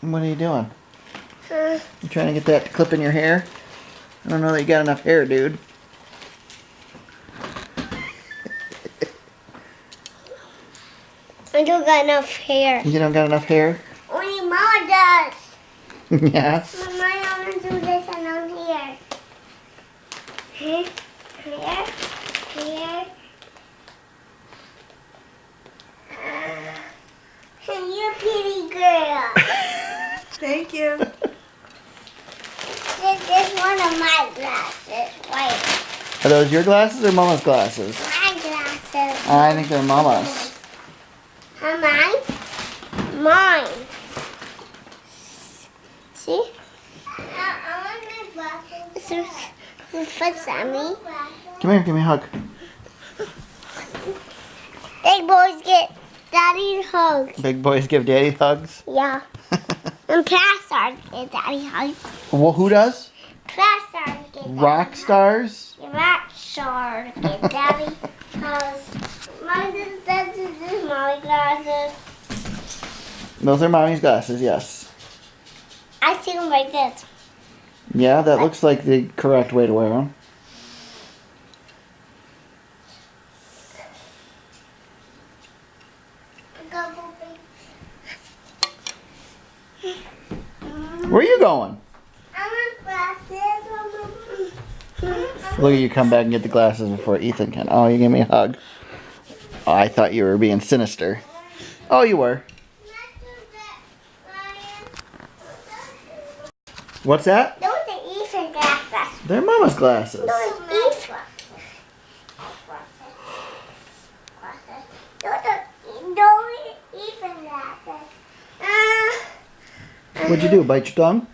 What are you doing? You trying to get that to clip in your hair? I don't know that you got enough hair, dude. I don't got enough hair. You don't got enough hair? Only Mama does. Yeah. Mama, I want to do this and on here. Here, here, here. You're a pretty girl. Thank you. This is one of my glasses, white. Are those your glasses or Mama's glasses? My glasses. I think they're Mama's. Are mine? Mine. See? I want my glasses. This is for Sammy. Come here, give me a hug. Big boys get daddy hugs. Big boys give daddy hugs? Yeah. And pastors get daddy hugs. Well, who does? Pastors get daddy Rock stars? Rock stars get daddy hugs. This is my glasses. Those are Mommy's glasses, yes. I see them like this. Yeah, that looks like the correct way to wear them. Where are you going? I want glasses. Look at you come back and get the glasses before Ethan can. Oh, you gave me a hug. Oh, I thought you were being sinister. Oh, you were. What's that? Those are Ethan glasses. They're Mama's glasses. Those are Ethan. Those are Ethan glasses. What'd you do? Bite your tongue?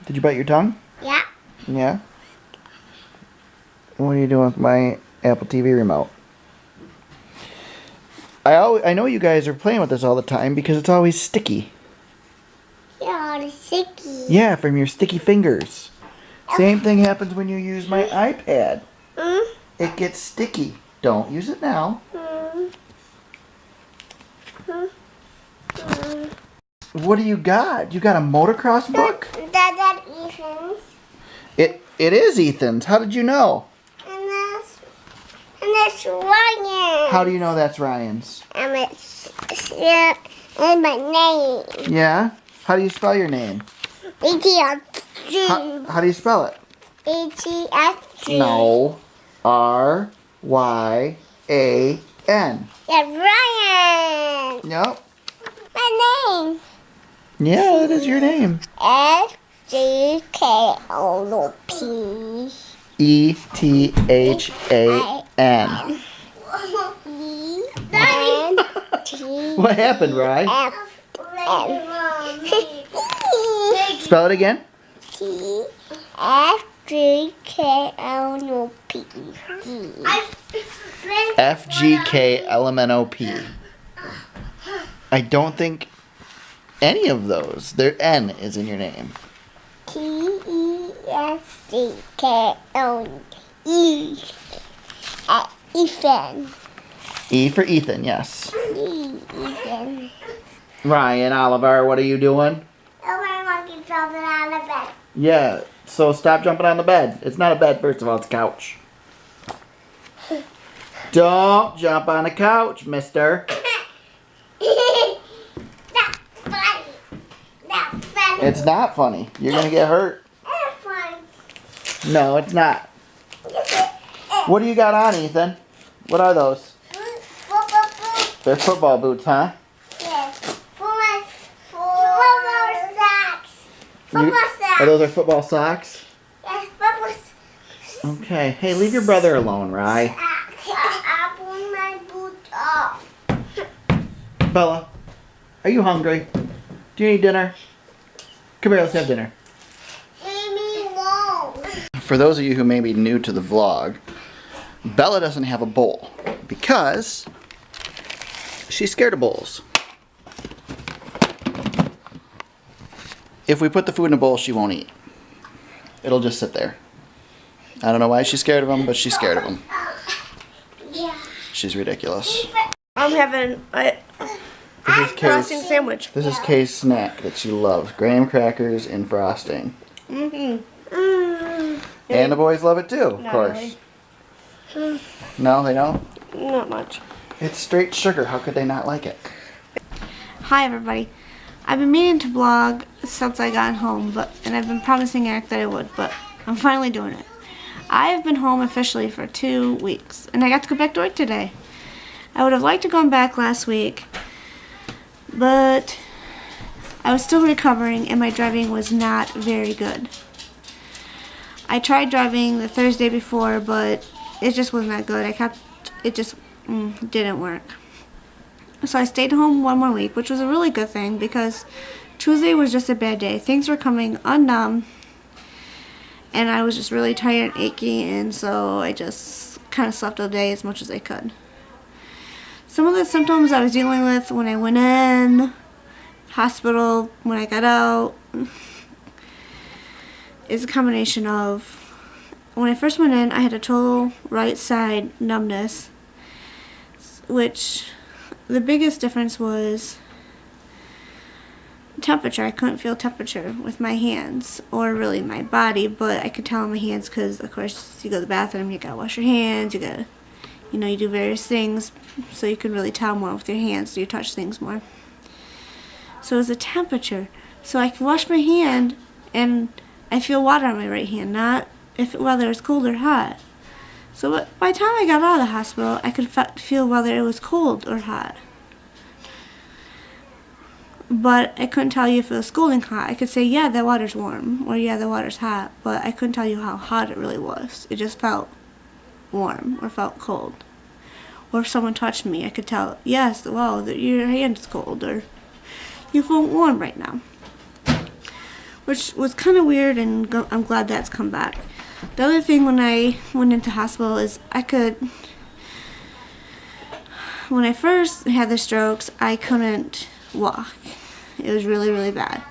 Did you bite your tongue? Yeah. Yeah. What are you doing with my Apple TV remote? I know you guys are playing with this all the time because it's always sticky. Yeah, it's sticky. Yeah, from your sticky fingers. Same thing happens when you use my iPad. It gets sticky. Don't use it now. What do you got? You got a motocross book? That's Ethan's. It is Ethan's. How did you know? And that's Ryan. How do you know that's Ryan's? And my name. Yeah? How do you spell your name? E-T-S-G. How do you spell it? E-T-S-G. No. R-Y-A-N. That's Ryan. Nope. My name. Yeah, that is your name. S-G-K-O-P. E-T-H-A-N. What happened, Ryan? Spell it again. F-G-K-L-M-O-P. F-G-K-L-M-N-O-P. I don't think any of those. Their N is in your name. T-E-S-C-K-L-E. Ethan. E for Ethan, yes. Ethan. Ryan, Oliver, what are you doing? My monkey jumping on the bed. Yeah, so stop jumping on the bed. It's not a bed, first of all, it's a couch. Don't jump on the couch, mister. That's funny. That's funny. It's not funny. You're going to get hurt. That's funny. No, it's not. What do you got on, Ethan? What are those? They're football boots, huh? Yes. Football socks. You, Socks. oh, those are football socks? Yes, football socks. Okay. Hey, leave your brother alone, Rye. I put my boots off. Bella, are you hungry? Do you need dinner? Come here, let's have dinner. Amy won't. For those of you who may be new to the vlog, Bella doesn't have a bowl because she's scared of bowls. If we put the food in a bowl, she won't eat. It'll just sit there. I don't know why she's scared of them, but she's scared of them. Yeah. She's ridiculous. I'm having Frosting sandwich. This is Kay's snack that she loves. Graham crackers and frosting. Mm-hmm. And the boys love it too, of Not course. really. No, they don't? Not much. It's straight sugar. How could they not like it? Hi everybody. I've been meaning to vlog since I got home, and I've been promising Eric that I would, but I'm finally doing it. I have been home officially for 2 weeks, and I got to go back to work today. I would have liked to go back last week, but I was still recovering and my driving was not very good. I tried driving the Thursday before, but it just wasn't that good. It just didn't work. So I stayed home 1 more week, which was a really good thing because Tuesday was just a bad day. Things were coming undone, and I was just really tired and achy, and so I just kind of slept all day as much as I could. Some of the symptoms I was dealing with when I went in hospital, when I got out, is a combination of, when I first went in, I had a total right side numbness, which the biggest difference was temperature. I couldn't feel temperature with my hands, or really my body, but I could tell in my hands because, of course, you go to the bathroom, you gotta wash your hands, you gotta, you do various things, so you can really tell more with your hands, so you touch things more. So it was the temperature. So I can wash my hand, and I feel water on my right hand, not whether it's cold or hot. So by the time I got out of the hospital, I could feel whether it was cold or hot. But I couldn't tell you if it was scalding hot. I could say, yeah, the water's warm, or yeah, the water's hot, but I couldn't tell you how hot it really was. It just felt warm or felt cold. Or if someone touched me, I could tell, yes, wow, your hand is cold, or you feel warm right now. Which was kind of weird, and I'm glad that's come back. The other thing when I went into hospital is when I first had the strokes, I couldn't walk. It was really, really bad.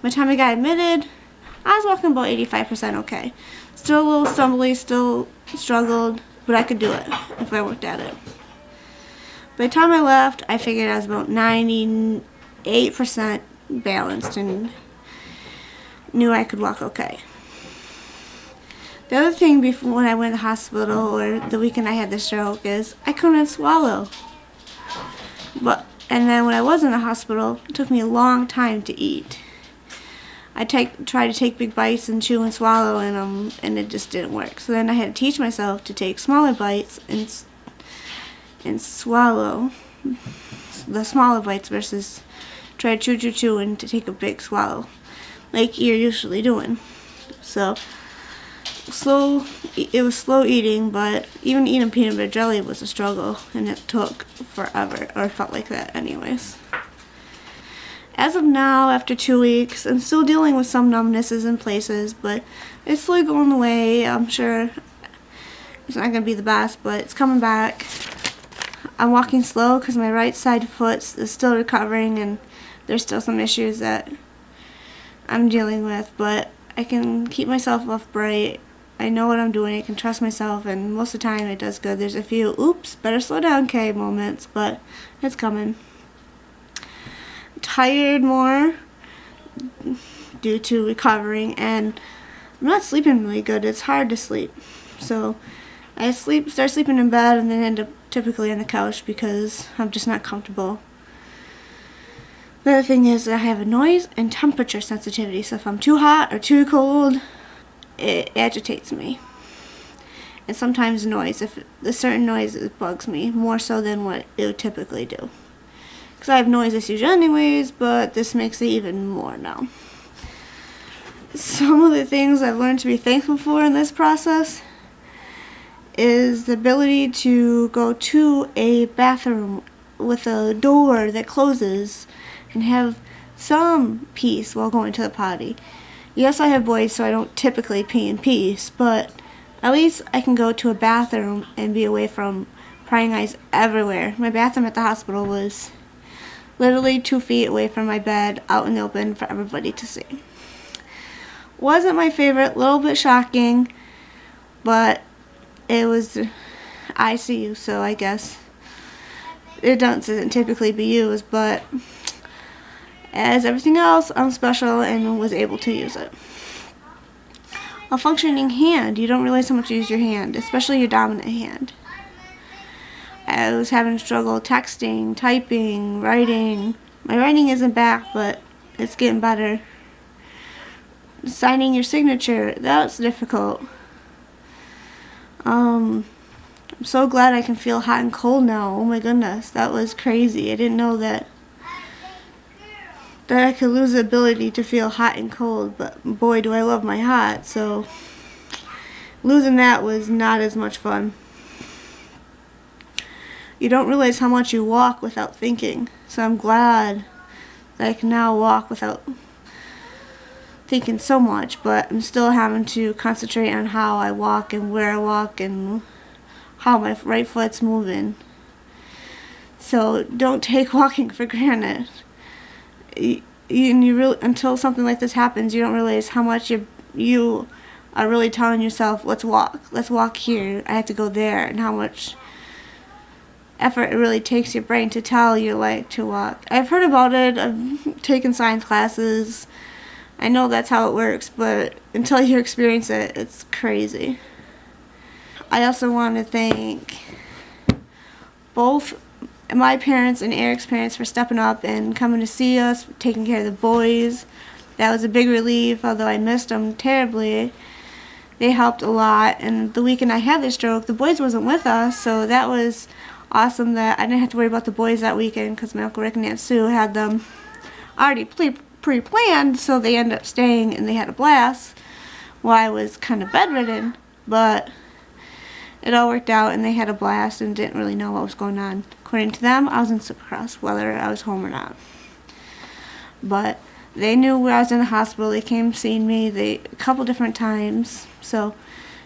By the time I got admitted, I was walking about 85% okay. Still a little stumbly, still struggled, but I could do it if I worked at it. By the time I left, I figured I was about 98% balanced and knew I could walk okay. The other thing before when I went to the hospital, or the weekend I had the stroke, is I couldn't swallow. And then when I was in the hospital, it took me a long time to eat. I tried to take big bites and chew and swallow, and it just didn't work. So then I had to teach myself to take smaller bites and swallow the smaller bites versus try to chew and to take a big swallow, like you're usually doing. So it was slow eating, but even eating peanut butter jelly was a struggle, and it took forever, or it felt like that anyways. As of now, after 2 weeks, I'm still dealing with some numbnesses in places, but it's slowly going away. I'm sure it's not going to be the best, but it's coming back. I'm walking slow because my right side foot is still recovering, and there's still some issues that I'm dealing with, but I can keep myself upright. I know what I'm doing. I can trust myself, and most of the time it does good. There's a few, oops, better slow down, Kay, moments, but it's coming. Tired more due to recovering, and I'm not sleeping really good. It's hard to sleep. So I start sleeping in bed and then end up typically on the couch because I'm just not comfortable. The other thing is that I have a noise and temperature sensitivity, so if I'm too hot or too cold, it agitates me. And sometimes noise, if a certain noise, it bugs me more so than what it would typically do. Because I have noise issues anyways, but this makes it even more now. Some of the things I've learned to be thankful for in this process is the ability to go to a bathroom with a door that closes and have some peace while going to the potty. Yes, I have boys, so I don't typically pee in peace, but at least I can go to a bathroom and be away from prying eyes everywhere. My bathroom at the hospital was literally 2 feet away from my bed, out in the open for everybody to see. Wasn't my favorite, a little bit shocking, but it was ICU, so I guess it doesn't typically be used, but as everything else, I'm special and was able to use it. A functioning hand. You don't realize how much you use your hand, especially your dominant hand. I was having struggle texting, typing, writing. My writing isn't back, but it's getting better. Signing your signature, that's difficult. I'm so glad I can feel hot and cold now. Oh my goodness, that was crazy. I didn't know that I could lose the ability to feel hot and cold, but boy do I love my hot, so losing that was not as much fun. You don't realize how much you walk without thinking, so I'm glad that I can now walk without thinking so much, but I'm still having to concentrate on how I walk and where I walk and how my right foot's moving. So don't take walking for granted. Until something like this happens, you don't realize how much you are really telling yourself, let's walk here, I have to go there, and how much effort it really takes your brain to tell your leg to walk. I've heard about it, I've taken science classes, I know that's how it works, but until you experience it, it's crazy. I also want to thank both my parents and Eric's parents for stepping up and coming to see us, taking care of the boys. That was a big relief, although I missed them terribly. They helped a lot, and the weekend I had the stroke, the boys wasn't with us, so that was awesome that I didn't have to worry about the boys that weekend because my Uncle Rick and Aunt Sue had them already pre-planned, so they ended up staying and they had a blast while I was kind of bedridden, but it all worked out and they had a blast and didn't really know what was going on. According to them, I was in Supercross, whether I was home or not. But they knew where I was in the hospital. They came seeing me a couple different times, so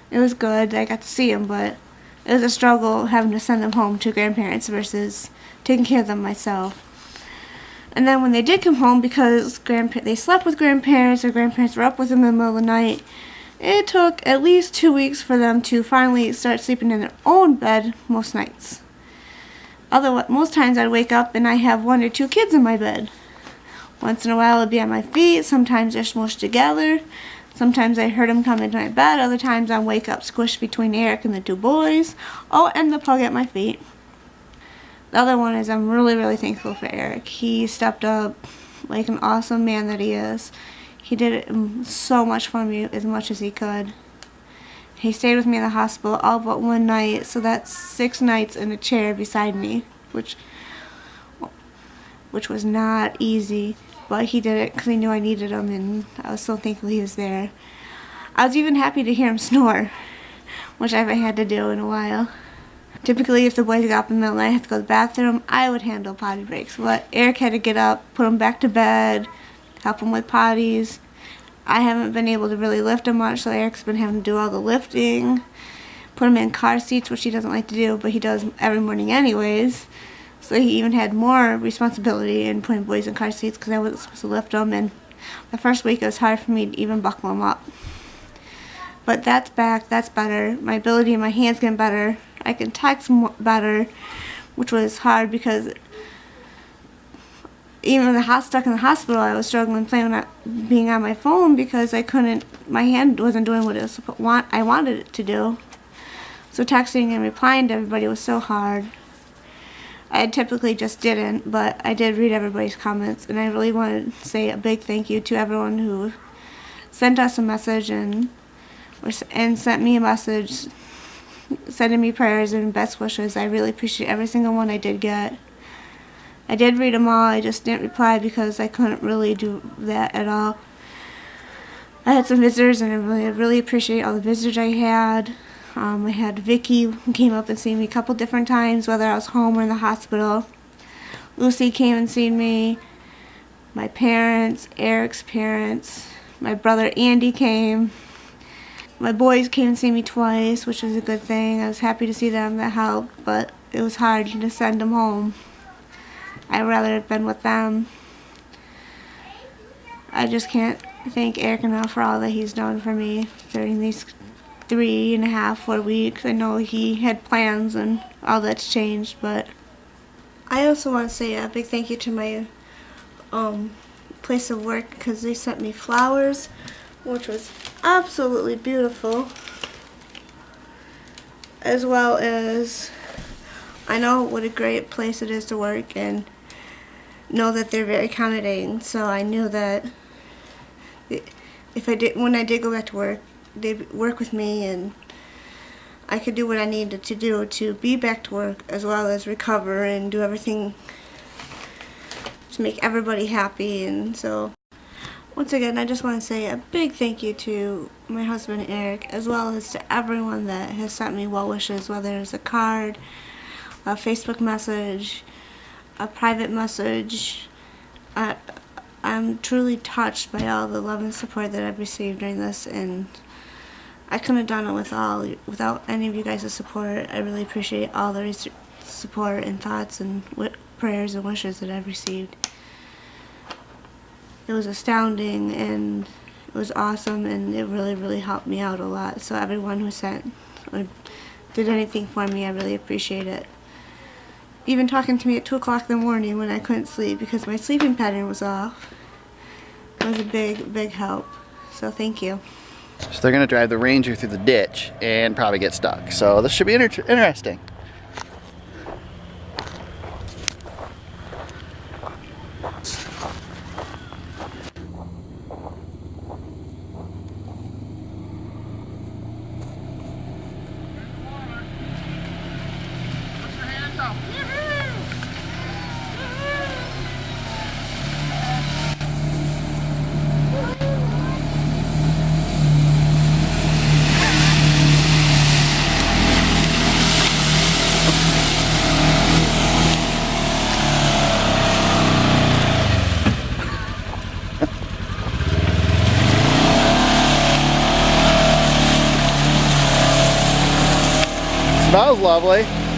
it was good. I got to see them, but it was a struggle having to send them home to grandparents versus taking care of them myself. And then when they did come home, because they slept with grandparents, or grandparents were up with them in the middle of the night, it took at least 2 weeks for them to finally start sleeping in their own bed most nights. Most times I'd wake up and I have 1 or 2 kids in my bed. Once in a while it'd be on my feet, sometimes they're smushed together, sometimes I heard them come into my bed, other times I wake up squished between Eric and the 2 boys. Oh, and the pug at my feet. The other one is I'm really, really thankful for Eric. He stepped up like an awesome man that he is. He did it so much for me, as much as he could. He stayed with me in the hospital all but 1 night, so that's 6 nights in a chair beside me, which was not easy. But he did it because he knew I needed him, and I was so thankful he was there. I was even happy to hear him snore, which I haven't had to do in a while. Typically, if the boys got up in the middle of the night and had to go to the bathroom, I would handle potty breaks. But Eric had to get up, put him back to bed, help him with potties. I haven't been able to really lift him much, so Eric's been having to do all the lifting. Put him in car seats, which he doesn't like to do, but he does every morning anyways. So he even had more responsibility in putting boys in car seats because I wasn't supposed to lift them. And the first week it was hard for me to even buckle them up. But that's back, that's better. My ability in my hand's getting better. I can text better, which was hard because even stuck in the hospital, I was struggling being on my phone because my hand wasn't doing what I wanted it to do. So texting and replying to everybody was so hard. I typically just didn't, but I did read everybody's comments, and I really want to say a big thank you to everyone who sent us a message and sent me a message, sending me prayers and best wishes. I really appreciate every single one I did get. I did read them all, I just didn't reply because I couldn't really do that at all. I had some visitors, and I really appreciate all the visitors I had. I had Vicky who came up and seen me a couple different times, whether I was home or in the hospital. Lucy came and seen me. My parents, Eric's parents, my brother Andy came. My boys came and seen me twice, which was a good thing. I was happy to see them, that helped, but it was hard to send them home. I'd rather have been with them. I just can't thank Eric enough for all that he's done for me during these 3.5, 4 weeks. I know he had plans and all that's changed, but I also want to say a big thank you to my place of work because they sent me flowers, which was absolutely beautiful. As well as I know what a great place it is to work and know that they're very accommodating. So I knew that when I did go back to work, they'd work with me and I could do what I needed to do to be back to work as well as recover and do everything to make everybody happy. And so once again, I just want to say a big thank you to my husband Eric as well as to everyone that has sent me well wishes, whether it's a card, a Facebook message, a private message. I'm truly touched by all the love and support that I've received during this, and I couldn't have done it without any of you guys' support. I really appreciate all the support and thoughts and prayers and wishes that I've received. It was astounding and it was awesome, and it really, really helped me out a lot. So everyone who sent or did anything for me, I really appreciate it. Even talking to me at 2 o'clock in the morning when I couldn't sleep because my sleeping pattern was off was a big, big help. So thank you. So they're going to drive the Ranger through the ditch and probably get stuck. So this should be interesting. Smells lovely.